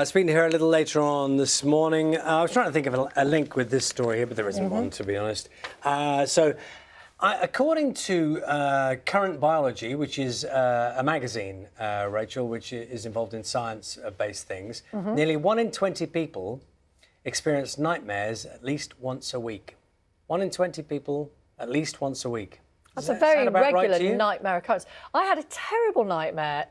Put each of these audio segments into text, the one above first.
Speaking to her a little later on this morning, I was trying to think of a link with this story here, but there isn't one, to be honest. According to Current Biology, which is a magazine, Rachel, which is involved in science-based things, nearly 1 in 20 people experience nightmares at least once a week. 1 in 20 people at least once a week. That's a very regular nightmare occurrence. I had a terrible nightmare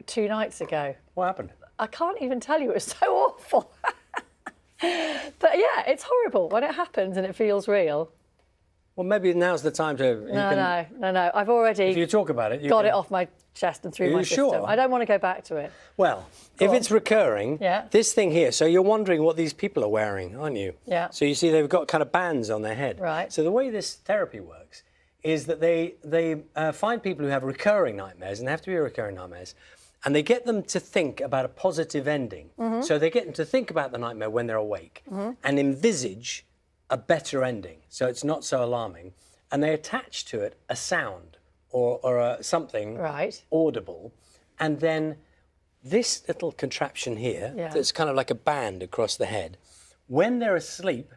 2 nights ago. What happened? I can't even tell you, it was so awful. But yeah, it's horrible when it happens and it feels real. Well, maybe now's the time to... No. I've already... If you talk about it... got it off my chest and through my system. Sure? I don't want to go back to it. Well, if it's recurring, this thing here, so you're wondering what these people are wearing, aren't you? Yeah. So you see they've got kind of bands on their head. Right. So the way this therapy works is that they find people who have recurring nightmares, and they have to be recurring nightmares, and they get them to think about a positive ending. So they get them to think about the nightmare when they're awake and envisage a better ending, so it's not so alarming. And they attach to it a sound or something audible. And then this little contraption here, that's kind of like a band across the head, when they're asleep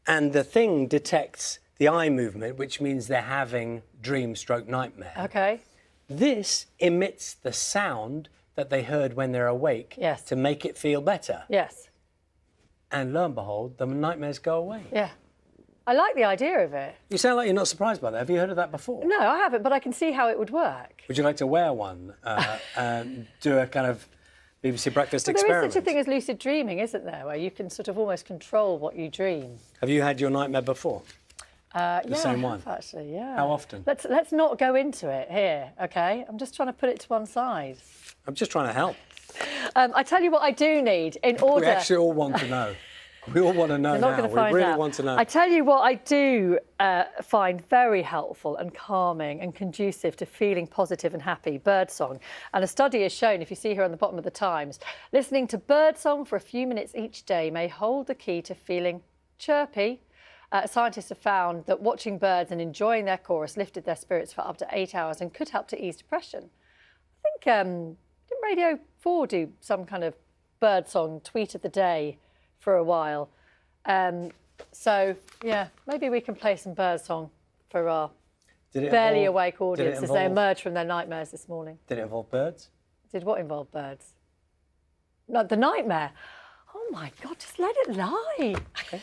and the thing detects the eye movement, which means they're having dream stroke nightmare. Okay. This emits the sound that they heard when they're awake to make it feel better. Yes. And lo and behold, the nightmares go away. Yeah. I like the idea of it. You sound like you're not surprised by that. Have you heard of that before? No, I haven't, but I can see how it would work. Would you like to wear one and do a kind of BBC Breakfast experiment? There is such a thing as lucid dreaming, isn't there, where you can sort of almost control what you dream. Have you had your nightmare before? The same one? Actually, yeah. How often? Let's not go into it here, OK? I'm just trying to put it to one side. I'm just trying to help. I tell you what I do need in order... We actually all want to know. We all want to know now. We really want to know. I tell you what I do find very helpful and calming and conducive to feeling positive and happy, birdsong. And a study has shown, if you see here on the bottom of the Times, listening to birdsong for a few minutes each day may hold the key to feeling chirpy. Scientists have found that watching birds and enjoying their chorus lifted their spirits for up to 8 hours and could help to ease depression. I think, didn't Radio 4 do some kind of birdsong tweet of the day for a while? So, yeah, maybe we can play some birdsong for our barely awake audience as they emerge from their nightmares this morning. Did it involve birds? Did what involve birds? Not the nightmare. Oh, my God, just let it lie. Okay.